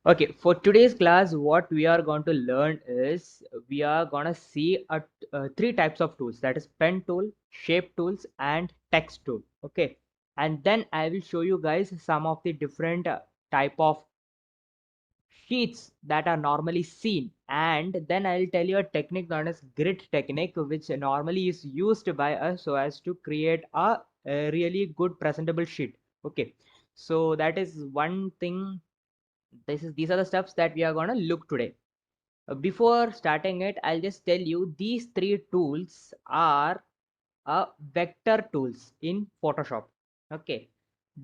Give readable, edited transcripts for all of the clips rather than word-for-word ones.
Okay, for today's class, what we are going to learn is we are going to see three types of tools, that is pen tool, shape tools, and text tool. Okay, and then I will show you guys some of the different type of sheets that are normally seen, and then I'll tell you a technique known as grid technique, which normally is used by us so as to create a really good presentable sheet. Okay, so that is one thing. These are the steps that we are going to look today. Before starting it, I'll just tell you these three tools are vector tools in Photoshop. Okay,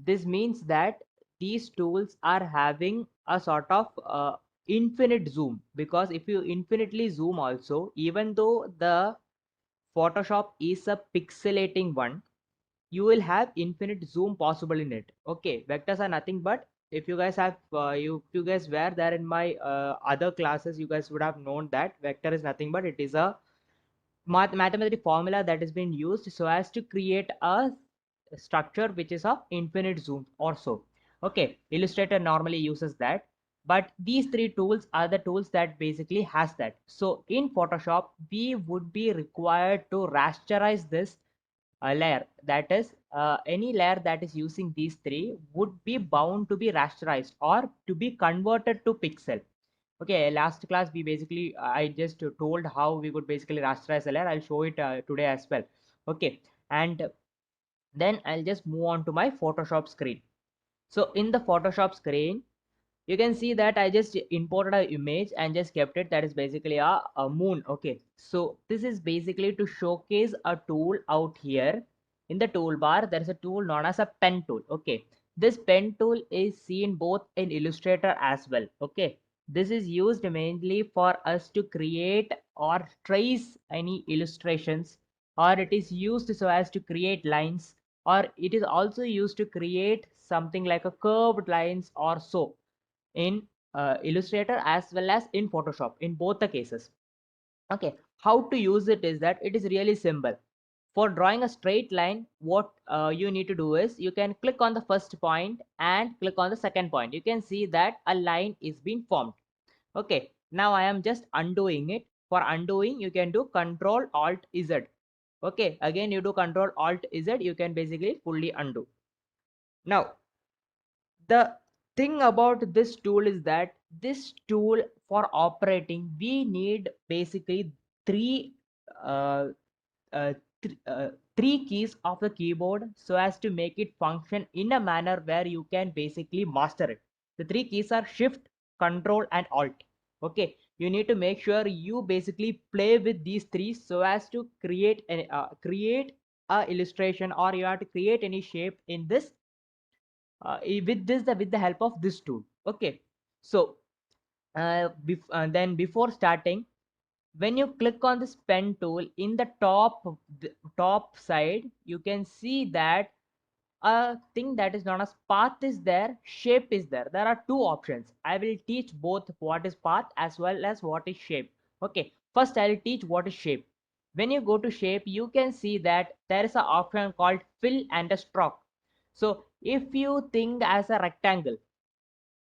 this means that these tools are having a sort of infinite zoom, because if you infinitely zoom also, even though the Photoshop is a pixelating one, you will have infinite zoom possible in it. Okay, vectors are nothing but, if you guys have you guys were there in my other classes, you guys would have known that vector is nothing but it is a mathematical formula that has been used so as to create a structure which is of infinite zoom or so. Okay, Illustrator normally uses that, but these three tools are the tools that basically has that. So in Photoshop, we would be required to rasterize this layer, that is any layer that is using these three would be bound to be rasterized or to be converted to pixel. Okay, last class we basically I just told how we would basically rasterize a layer. I'll show it today as well. Okay, and then I'll just move on to my Photoshop screen. So in the Photoshop screen, you can see that I just imported an image and just kept it. That is basically a moon. Okay, so this is basically to showcase a tool out here. In the toolbar, there is a tool known as a pen tool. Okay, this pen tool is seen both in Illustrator as well. Okay, this is used mainly for us to create or trace any illustrations, or it is used so as to create lines, or it is also used to create something like a curved lines or so in Illustrator as well as in Photoshop, in both the cases. Okay, how to use it is that it is really simple. For drawing a straight line, what you need to do is you can click on the first point and click on the second point. You can see that a line is being formed. Okay, now I am just undoing it. For undoing, you can do Control Alt Z. Okay, again you do Control Alt Z, you can basically fully undo. Now the thing about this tool is that this tool, for operating, we need basically three uh, uh, three keys of the keyboard so as to make it function in a manner where you can basically master it. The three keys are Shift, Control, and Alt. Okay, you need to make sure you basically play with these three so as to create a illustration, or you have to create any shape in this with the help of this tool. Okay, so then before starting, when you click on this pen tool, in the top side, you can see that a thing that is known as path is there, shape is there. There are two options. I will teach both what is path as well as what is shape. Okay, first I'll teach what is shape. When you go to shape, you can see that there is an option called fill and a stroke. So if you think as a rectangle,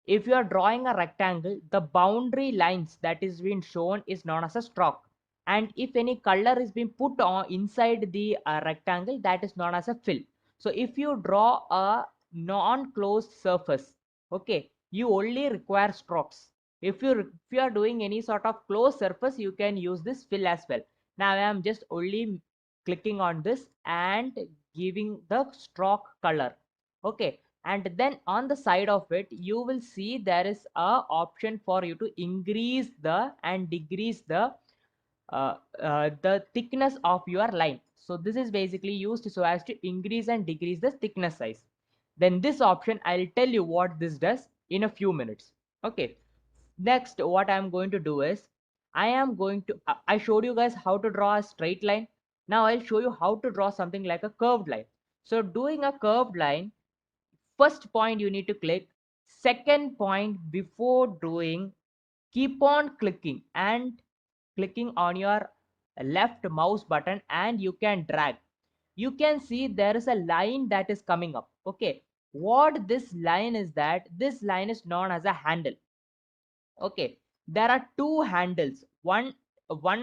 if you are drawing a rectangle, the boundary lines that is being shown is known as a stroke. And if any color is being put on inside the rectangle, that is known as a fill. So if you draw a non-closed surface, okay, you only require strokes. If you are doing any sort of closed surface, you can use this fill as well. Now I am just only clicking on this and giving the stroke color. Okay, and then on the side of it, you will see there is a option for you to increase the and decrease the thickness of your line. So this is basically used so as to increase and decrease the thickness size. Then this option, I'll tell you what this does in a few minutes. Okay, next what I'm going to do is I showed you guys how to draw a straight line. Now I'll show you how to draw something like a curved line. So doing a curved line, first point you need to click, second point, before doing, keep on clicking and clicking on your left mouse button, and you can drag. You can see there is a line that is coming up. Okay, what this line is, that this line is known as a handle. Okay, there are two handles. One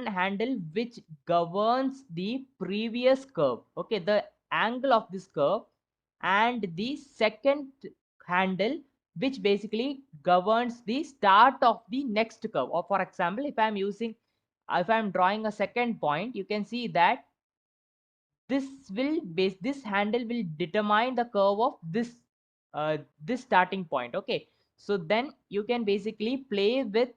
handle which governs the previous curve, okay, the angle of this curve, and the second handle which basically governs the start of the next curve. Or for example, if I'm drawing a second point, you can see that this handle will determine the curve of this starting point. Okay, so then you can basically play with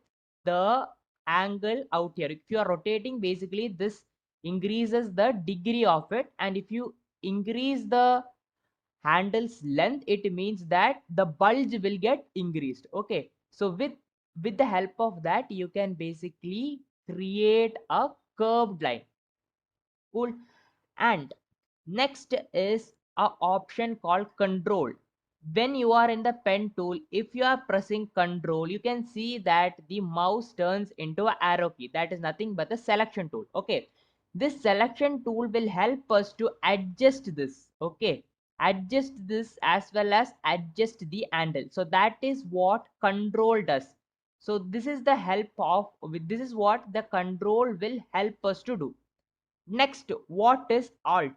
the angle out here. If you are rotating, basically this increases the degree of it, and if you increase the handle's length, it means that the bulge will get increased. Okay, so with the help of that, you can basically create a curved line. Cool. And next is a option called control. When you are in the pen tool, if you are pressing control, you can see that the mouse turns into an arrow key. That is nothing but the selection tool. Okay, this selection tool will help us to adjust this. Okay, adjust this as well as adjust the handle. So that is what control does. So this is the help of this is what the control will help us to do. Next, what is alt?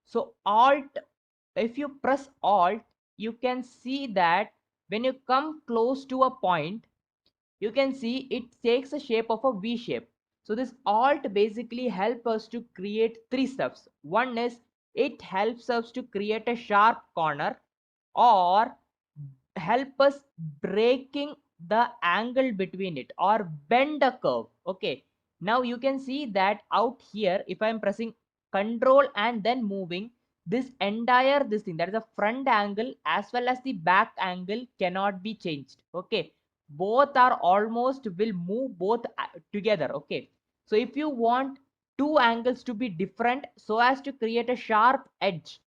So alt, if you press alt, you can see that when you come close to a point, you can see it takes a shape of a V shape. So this alt basically helps us to create three steps. One is it helps us to create a sharp corner, or help us breaking the angle between it, or bend a curve. Okay, now you can see that out here, if I'm pressing control and then moving, this entire this thing, that is the front angle as well as the back angle, cannot be changed. Okay, both are almost will move both together. Okay, so if you want two angles to be different so as to create a sharp edge,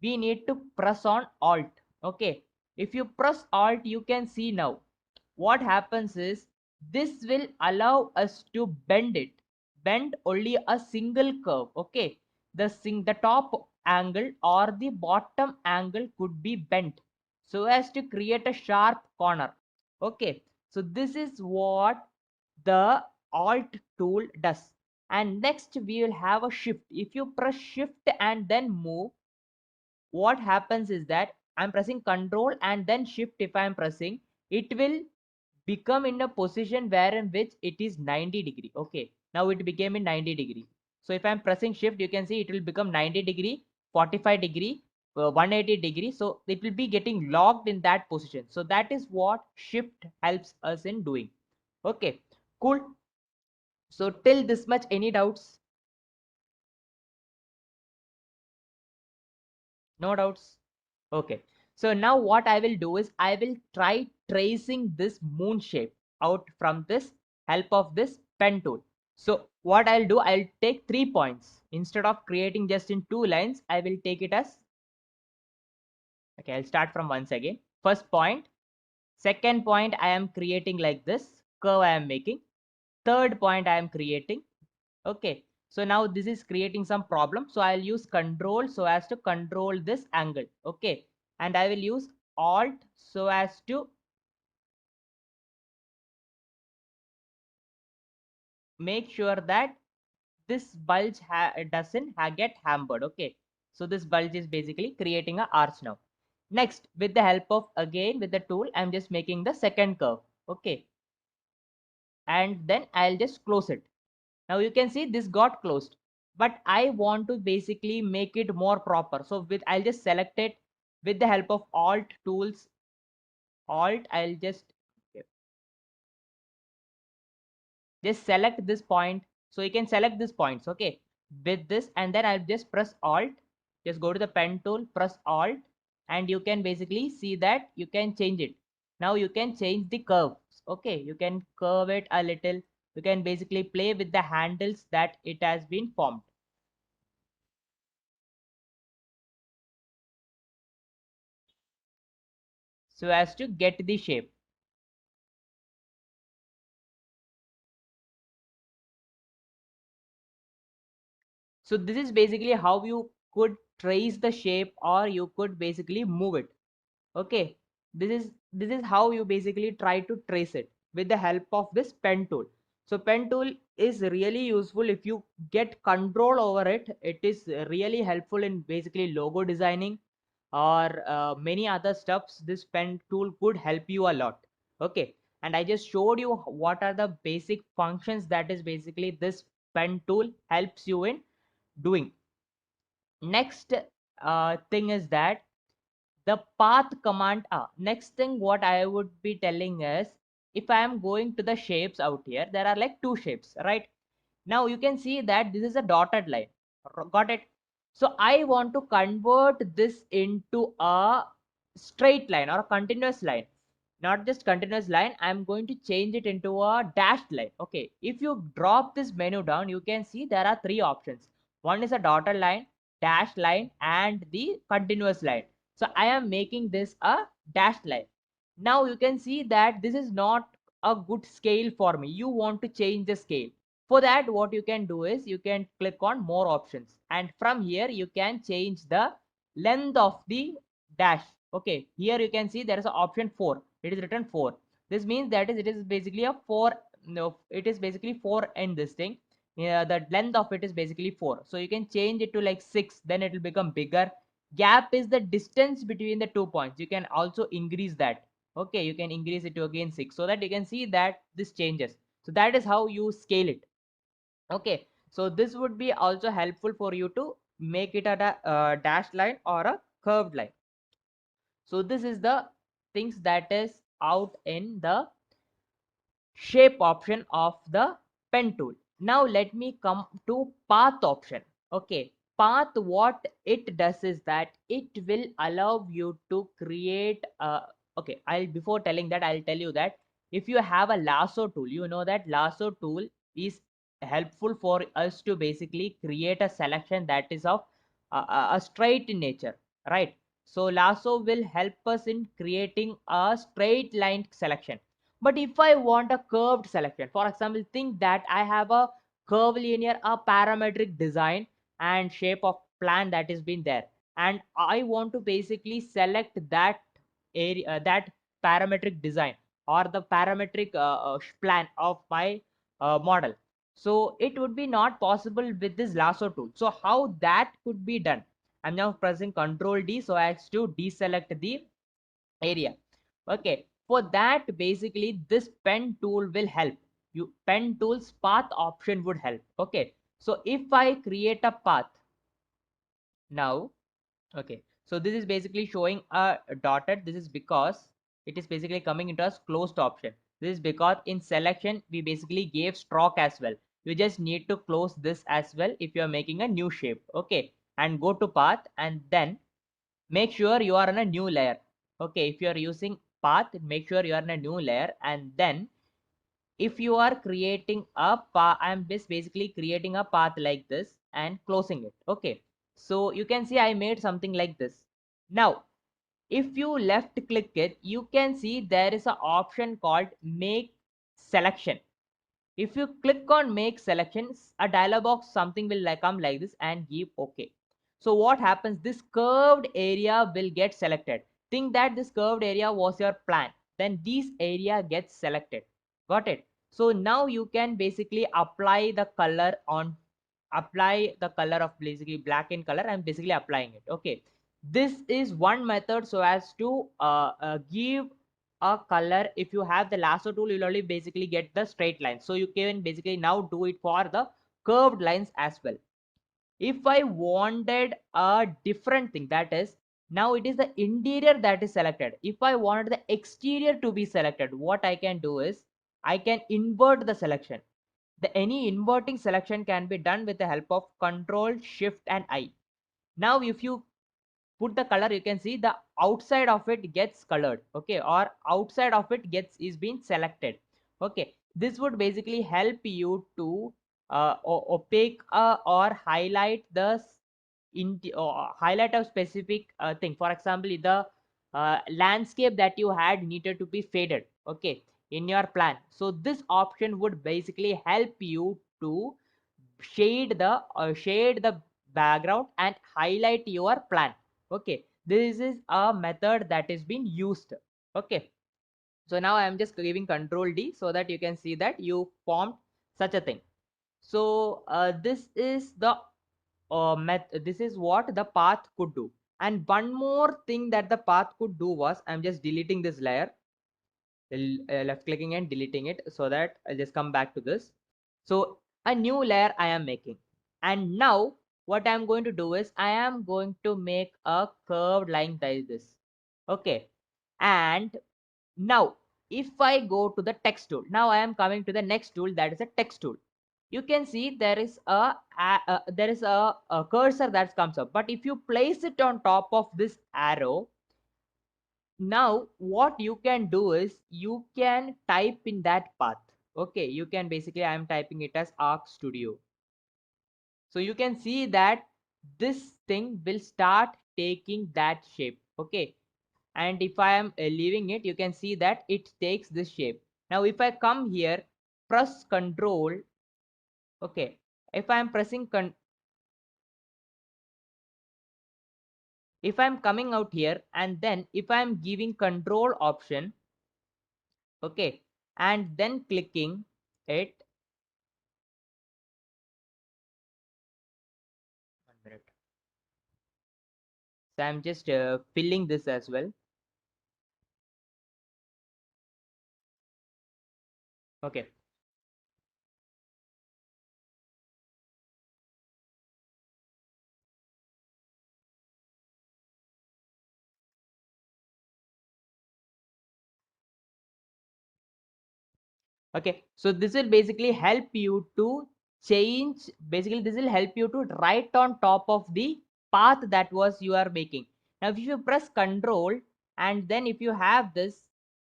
we need to press on alt. Okay, if you press alt, you can see now what happens is this will allow us to bend only a single curve. Okay, the top angle or the bottom angle could be bent so as to create a sharp corner. Okay, so this is what the alt tool does. And next we will have a shift. If you press shift and then move, what happens is that I'm pressing control and then shift. If I'm pressing, it will become in a position where in which it is 90 degree. Okay, now it became in 90 degree. So if I'm pressing shift, you can see it will become 90 degree, 45 degree, 180 degree. So it will be getting locked in that position. So that is what shift helps us in doing. Okay, cool. So till this much, any doubts? No doubts? Okay, so now what I will do is I will try tracing this moon shape out from this help of this pen tool. So what I'll do, I'll take 3 points. Instead of creating just in two lines, I will take it as, okay, I'll start from once again. First point, second point, I am creating like this curve I am making. Third point I am creating. Okay, so now this is creating some problem. So I'll use control so as to control this angle. Okay, and I will use alt so as to make sure that this bulge doesn't get hampered. Okay, so this bulge is basically creating a arch now. Next, with the help of again with the tool, I'm just making the second curve. Okay, and then I'll just close it. Now you can see this got closed, but I want to basically make it more proper. So I'll just select it with the help of alt tools. Alt, I'll just select this point. So you can select these points. Okay, with this, and then I'll just press alt. Just go to the pen tool, press alt, and you can basically see that you can change it. Now you can change the curves. Okay, you can curve it a little. You can basically play with the handles that it has been formed, so as to get the shape. So this is basically how you could trace the shape, or you could basically move it. Okay, this is how you basically try to trace it. with the help of this pen tool. So pen tool is really useful if you get control over it. It is really helpful in basically logo designing or many other stuffs. This pen tool could help you a lot. Okay, and I just showed you what are the basic functions that is basically this pen tool helps you in doing. Next thing is that the path command. Next thing what I would be telling is, if I am going to the shapes out here, there are like two shapes, right? Now you can see that this is a dotted line. Got it? So I want to convert this into a straight line or a continuous line. Not just continuous line, I'm going to change it into a dashed line. Okay, if you drop this menu down, you can see there are three options. One is a dotted line, dashed line, and the continuous line. So I am making this a dashed line. Now you can see that this is not a good scale for me. You want to change the scale. For that, what you can do is you can click on more options, and from here you can change the length of the dash. Okay, here you can see there is an option 4. It is written 4. This means that is it is basically a 4. No, it is basically 4 in this thing. Yeah, the length of it is basically 4. So you can change it to like 6, then it will become bigger. Gap is the distance between the 2 points. You can also increase that. Okay, you can increase it to again 6, so that you can see that this changes. So that is how you scale it. Okay, so this would be also helpful for you to make it at a dashed line or a curved line. So this is the things that is out in the shape option of the pen tool. Now let me come to path option. Okay, path, what it does is that it will allow you to create okay, I'll before telling that, I'll tell you that if you have a lasso tool, you know that lasso tool is helpful for us to basically create a selection that is of a straight in nature, right? So lasso will help us in creating a straight line selection. But if I want a curved selection, for example, think that I have a curvilinear, a parametric design and shape of plan that has been there, and I want to basically select that area, that parametric design or the parametric plan of my model. So it would be not possible with this lasso tool. So how that could be done? I'm now pressing Ctrl D so as to deselect the area. Okay, for that basically this pen tool will help you. Pen tools path option would help. Okay, so if I create a path now, okay, so this is basically showing a dotted. This is because it is basically coming into a closed option. This is because in selection we basically gave stroke as well. You just need to close this as well if you are making a new shape. Okay, and go to path, and then make sure you are in a new layer. Okay, if you are using path, make sure you are in a new layer, and then if you are creating a path, I'm just basically creating a path like this and closing it. Okay, so you can see I made something like this. Now if you left click it, you can see there is an option called make selection. If you click on make selections, a dialog box something will like come like this and give okay. So what happens, this curved area will get selected. Think that this curved area was your plan, then this area gets selected. Got it? So now you can basically apply the color on, apply the color of basically black in color. I'm basically applying it. Okay, this is one method so as to give a color. If you have the lasso tool, you'll only basically get the straight lines, so you can basically now do it for the curved lines as well. If I wanted a different thing, that is, now it is the interior that is selected. If I wanted the exterior to be selected, what I can do is I can invert the selection. The any inverting selection can be done with the help of Control Shift and I. Now if you put the color, you can see the outside of it gets colored. Okay, or outside of it gets is being selected. Okay, this would basically help you to opaque or highlight the highlight a specific thing. For example, the landscape that you had needed to be faded, okay, in your plan. So this option would basically help you to shade the background and highlight your plan. Okay, this is a method that is being used. Okay, So now I am just giving control D so that you can see that you formed such a thing. So this is the this is what the path could do. And one more thing that the path could do was, I'm just deleting this layer, left clicking and deleting it, so that I'll just come back to this. So a new layer I am making, and now what I'm going to do is I am going to make a curved line like this. Okay, and now if I go to the text tool, now I am coming to the next tool, that is a text tool. You can see there is a cursor that comes up, but if you place it on top of this arrow, now what you can do is you can type in that path. Okay, you can basically, I am typing it as Arc Studio. So you can see that this thing will start taking that shape. Okay, and if I am leaving it, you can see that it takes this shape. Now if I come here, press control. Okay, if I am pressing if I'm coming out here, and then if I'm giving control option, okay, and then clicking it, 1 minute. So I'm just filling this as well. Okay, okay, so this will basically help you to change, basically this will help you to write on top of the path that was you are making. Now if you press control, and then if you have this,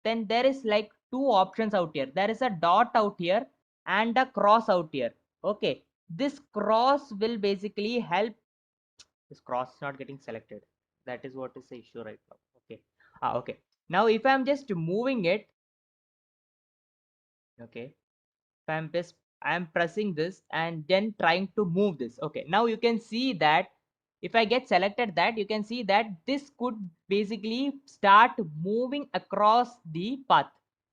then there is like two options out here. There is a dot out here and a cross out here. Okay, this cross will basically help. This cross is not getting selected, that is what is the issue right now. Okay, okay, now if I'm just moving it, okay, I'm pressing this and then trying to move this. Okay, now you can see that if I get selected, that you can see that this could basically start moving across the path.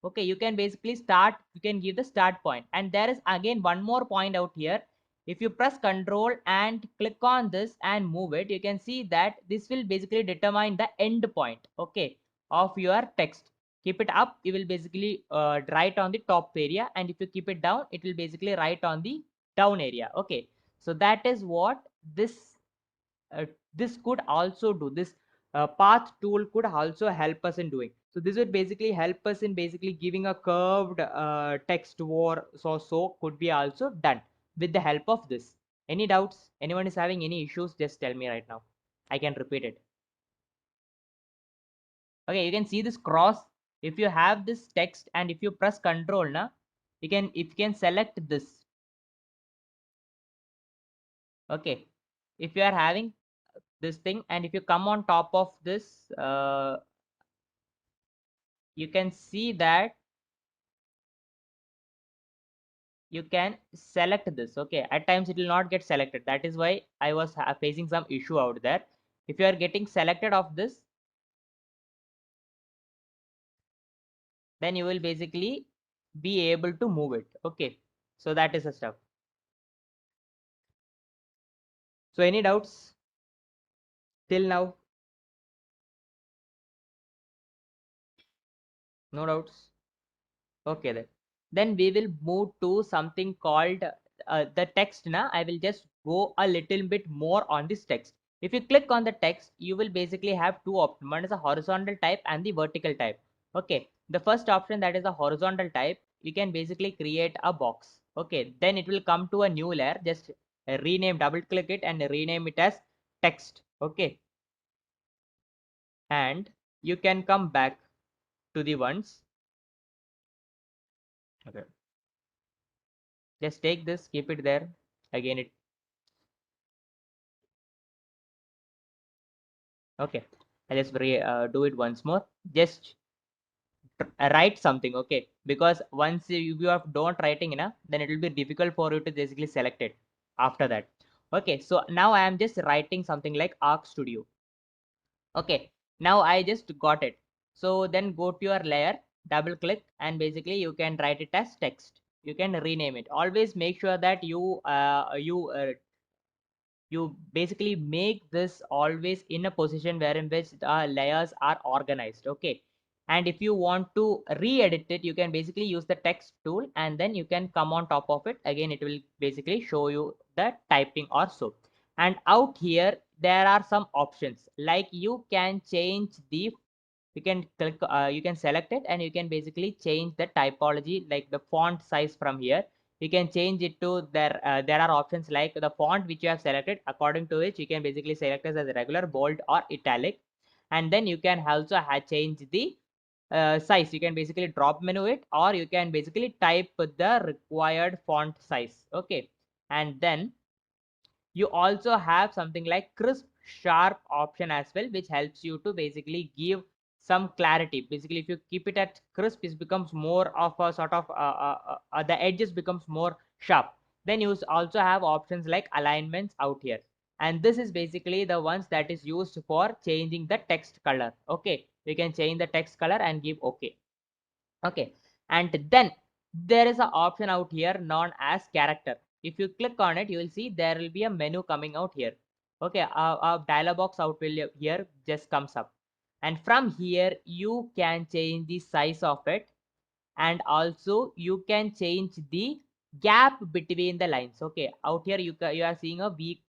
Okay, you can basically start, you can give the start point, and there is again one more point out here. If you press control and click on this and move it, you can see that this will basically determine the end point, okay, of your text. Keep it up, you will basically write on the top area, and if you keep it down, it will basically write on the down area. Okay, so that is what uh, this could also do. This path tool could also help us in doing. So this would basically help us in basically giving a curved text war, so could be also done with the help of this. Any doubts, anyone is having any issues, just tell me right now, I can repeat it. Okay, you can see this cross. If you have this text and if you press control now, you can, if you can select this. Okay, if you are having this thing and if you come on top of this, you can see that you can select this. Okay, at times it will not get selected, that is why I was facing some issue out there. If you are getting selected of this, then you will basically be able to move it. Okay, so that is the stuff. So any doubts till now? No doubts? Okay, then we will move to something called the text. Now I will just go a little bit more on this text. If you click on the text, you will basically have two options. One is a horizontal type and the vertical type. Okay, the first option, that is a horizontal type, you can basically create a box. Okay, then it will come to a new layer. Just rename, double click it and rename it as text. Okay, and you can come back to the ones. Okay, just take this, keep it there. Again it. Okay, I just do it once more. Just write something. Okay, because once you are don't writing enough, then it will be difficult for you to basically select it after that. Okay, so now I am just writing something like Arc Studio. Okay, now I just got it. So then go to your layer double click, and basically you can write it as text. You can rename it. Always make sure that you basically make this always in a position where in which the layers are organized. Okay, and if you want to re-edit it, you can basically use the text tool, and then you can come on top of it again. It will basically show you the typing or so. And out here there are some options, like you can change the, you can click, you can select it, and you can basically change the typology, like the font size. From here you can change it to there are options like the font which you have selected, according to which you can basically select it as a regular, bold or italic. And then you can also change the size. You can basically drop menu it, or you can basically type the required font size. Okay, and then you also have something like crisp sharp option as well, which helps you to basically give some clarity. Basically if you keep it at crisp, it becomes more of a sort of the edges becomes more sharp. Then you also have options like alignments out here, and this is basically the ones that is used for changing the text color. Okay, you can change the text color and give okay. Okay, and then there is an option out here known as character. If you click on it, you will see there will be a menu coming out here. Okay, a dialog box out will here just comes up, and from here you can change the size of it, and also you can change the gap between the lines. Okay, out here you are seeing a v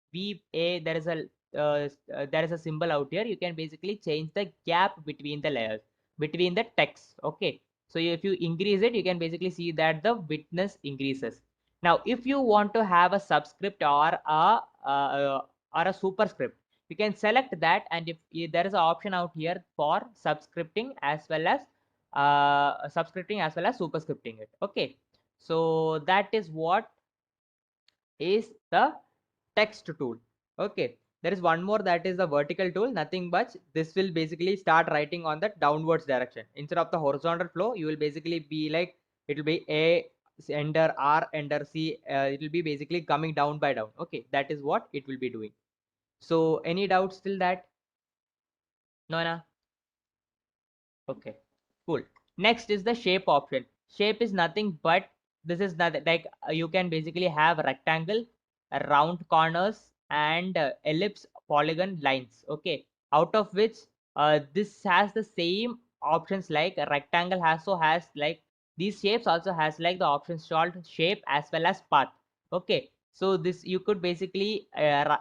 a, there is a there is a symbol out here. You can basically change the gap between the layers, between the text. Okay, so if you increase it, you can basically see that the witness increases. Now if you want to have a subscript or a superscript, you can select that, and if there is an option out here for subscripting as well as subscripting as well as superscripting it. Okay, so that is what is the text tool. Okay, there is one more, that is the vertical tool. Nothing but this will basically start writing on the downwards direction instead of the horizontal flow. You will basically be like, it will be a enter r enter c, it will be basically coming down by down. Okay, that is what it will be doing. So any doubts till that? No, no. Okay, cool. Next is the shape option. Shape is nothing but, this is not like you can basically have rectangle, round corners, and ellipse, polygon, lines. Okay, out of which this has the same options like a rectangle also has like these shapes, also has like the options called shape as well as path. Okay, so this you could basically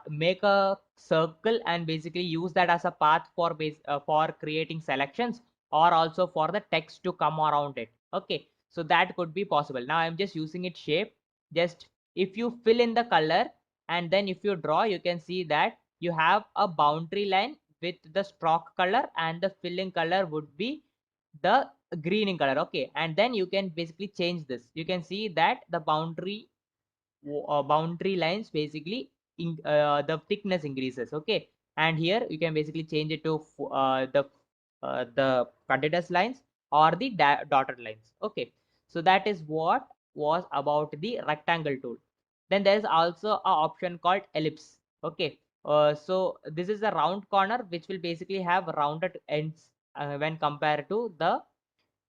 make a circle and basically use that as a path for for creating selections, or also for the text to come around it. Okay, so that could be possible. Now I'm just using it shape. Just if you fill in the color, and then if you draw, you can see that you have a boundary line with the stroke color, and the filling color would be the greening color. Okay, and then you can basically change this. You can see that the boundary lines basically the thickness increases. Okay, and here you can basically change it to the continuous lines or the dotted lines. Okay, so that is what was about the rectangle tool. Then there is also a option called ellipse. Okay, so this is a round corner which will basically have rounded ends when compared to the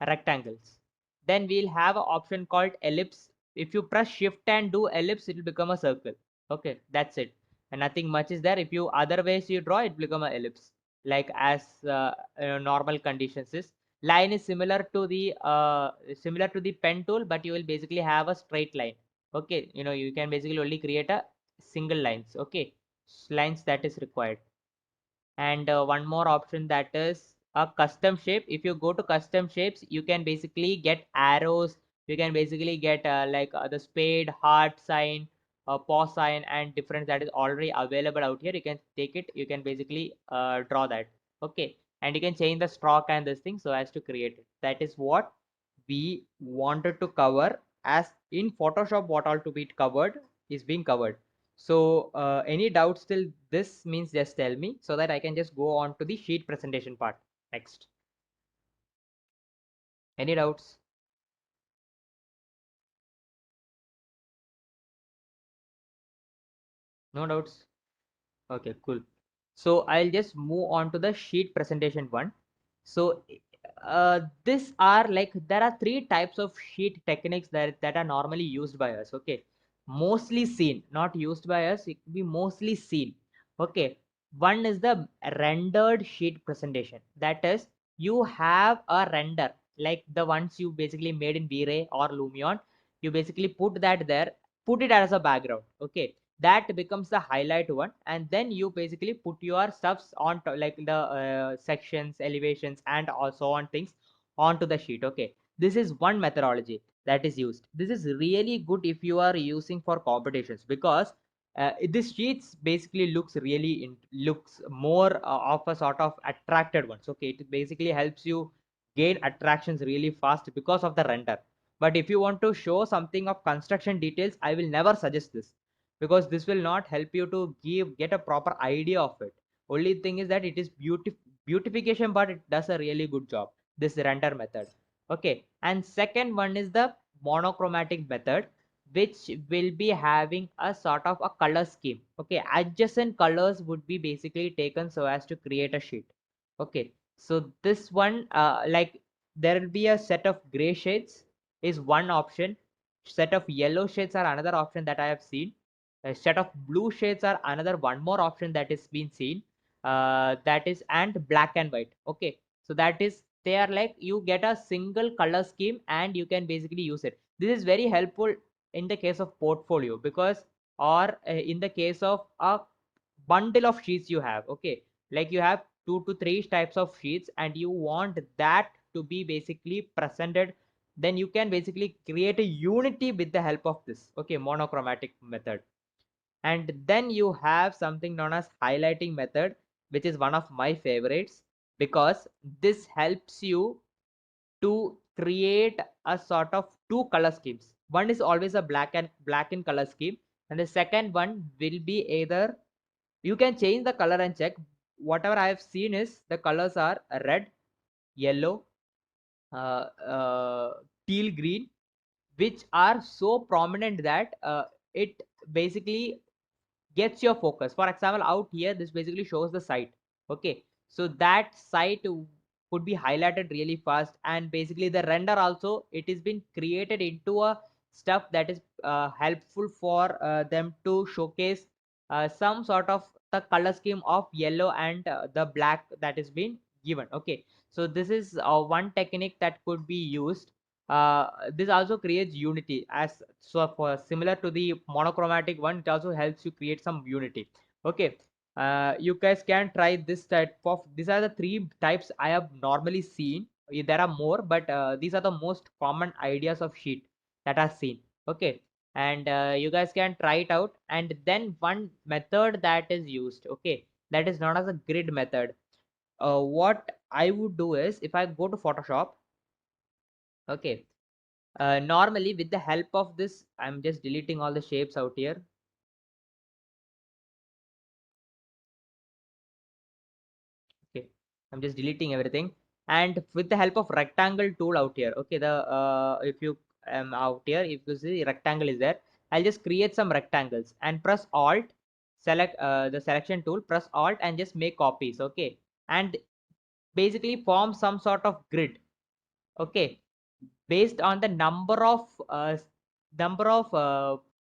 rectangles. Then we'll have an option called ellipse. If you press shift and do ellipse, it will become a circle. Okay, that's it, and nothing much is there. If you other ways you draw, it will become a ellipse, like as normal conditions is. Line is similar to the pen tool, but you will basically have a straight line. Okay, you can basically only create a single lines. Okay, lines that is required. And one more option, that is a custom shape. If you go to custom shapes, you can basically get arrows. You can basically get like the spade, heart sign, paw sign, and different that is already available out here. You can take it, you can basically draw that. Okay, and you can change the stroke and this thing so as to create it. That is what we wanted to cover. As in Photoshop, what all to be covered is being covered. So any doubts till this means just tell me, so that I can just go on to the sheet presentation part next. Any doubts? No doubts? Okay, cool. So I'll just move on to the sheet presentation one. So this are like there are three types of sheet techniques that are normally used by us. Okay, mostly seen, not used by us, it will be mostly seen. Okay, one is the rendered sheet presentation. That is, you have a render like the ones you basically made in V-Ray or Lumion. You basically put that there, put it as a background. Okay, that becomes the highlight one, and then you basically put your stuffs on like the sections, elevations, and also on things onto the sheet. Okay, this is one methodology that is used. This is really good if you are using for competitions, because this sheets basically looks really looks more of a sort of attracted ones. Okay, it basically helps you gain attractions really fast because of the render. But if you want to show something of construction details, I will never suggest this, because this will not help you to get a proper idea of it. Only thing is that it is beautification, but it does a really good job, this render method. Okay, and second one is the monochromatic method, which will be having a sort of a color scheme. Okay, adjacent colors would be basically taken so as to create a sheet. Okay, so this one like there will be a set of gray shades is one option, set of yellow shades are another option that I have seen, a set of blue shades are another one more option that is being seen, that is, and black and white. Okay, so that is, they are like you get a single color scheme and you can basically use it. This is very helpful in the case of portfolio, because or in the case of a bundle of sheets you have. Okay, like you have two to three types of sheets and you want that to be basically presented, then you can basically create a unity with the help of this, okay, monochromatic method. And then you have something known as highlighting method, which is one of my favorites, because this helps you to create a sort of two color schemes. One is always a black and color scheme, and the second one will be either, you can change the color and check. Whatever I have seen is the colors are red, yellow, uh, uh, teal green, which are so prominent that it basically gets your focus. For example, out here this basically shows the site. Okay, so that site could be highlighted really fast, and basically the render also, it is been created into a stuff that is helpful for them to showcase some sort of the color scheme of yellow and the black that is being given. Okay, so this is one technique that could be used. This also creates unity, as so for similar to the monochromatic one, it also helps you create some unity. Okay, you guys can try this type of, these are the three types I have normally seen. There are more, but these are the most common ideas of sheet that are seen. Okay, and you guys can try it out. And then one method that is used, okay, that is known as a grid method. What I would do is, if I go to Photoshop, okay, normally with the help of this, I'm just deleting all the shapes out here. Okay, I'm just deleting everything, and with the help of rectangle tool out here, okay, the if you out here, if you see rectangle is there, I'll just create some rectangles and press alt, select the selection tool, press alt, and just make copies. Okay, and basically form some sort of grid. Okay, based on the number of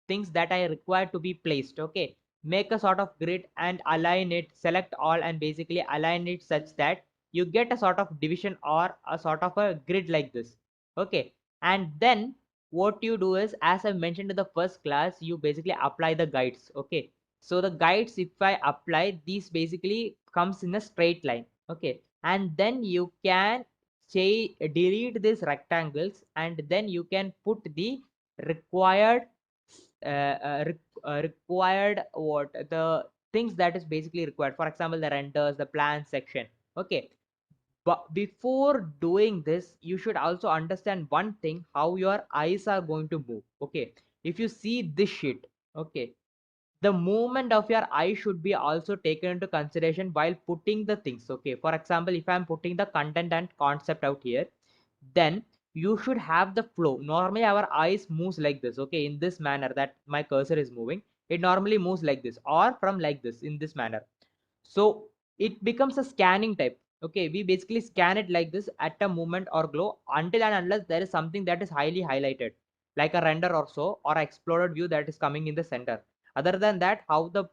things that I require to be placed. Okay, make a sort of grid and align it, select all, and basically align it such that you get a sort of division or a sort of a grid like this. Okay, and then what you do is, as I mentioned in the first class, you basically apply the guides. Okay, so the guides, if I apply these, basically comes in a straight line. Okay, and then you can say delete these rectangles, and then you can put the required required what the things that is basically required, for example the renders, the plan section. Okay, but before doing this, you should also understand one thing, how your eyes are going to move. Okay, if you see this sheet, okay, the movement of your eye should be also taken into consideration while putting the things. Okay, for example, if I'm putting the content and concept out here, then you should have the flow. Normally our eyes moves like this. Okay, in this manner that my cursor is moving, it normally moves like this, or from like this, in this manner. So it becomes a scanning type. Okay, we basically scan it like this at a movement or glow until and unless there is something that is highly highlighted, like a render or so, or exploded view that is coming in the center. Other than that, how the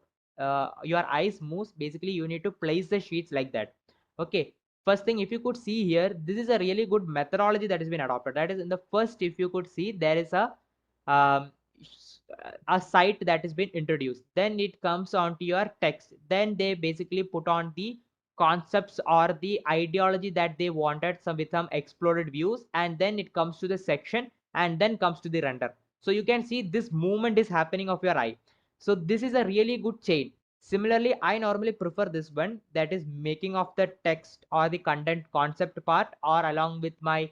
your eyes moves, basically you need to place the sheets like that. Okay, first thing, if you could see here, this is a really good methodology that has been adopted. That is, in the first, if you could see, there is um, a site that has been introduced. Then it comes on to your text. Then they basically put on the concepts or the ideology that they wanted, some with some exploded views, and then it comes to the section, and then comes to the render. So you can see this movement is happening of your eye. So this is a really good chain. Similarly, I normally prefer this one, that is making of the text or the content concept part, or along with my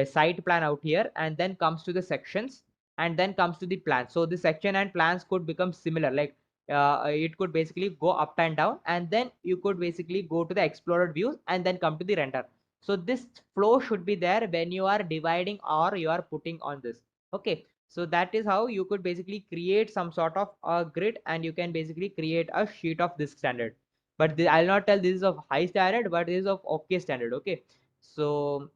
site plan out here, and then comes to the sections, and then comes to the plan. So the section and plans could become similar, like it could basically go up and down, and then you could basically go to the explored views and then come to the render. So this flow should be there when you are dividing or you are putting on this. Okay, so that is how you could basically create some sort of a grid, and you can basically create a sheet of this standard. But I'll not tell this is of high standard, but this is of okay standard. Okay, so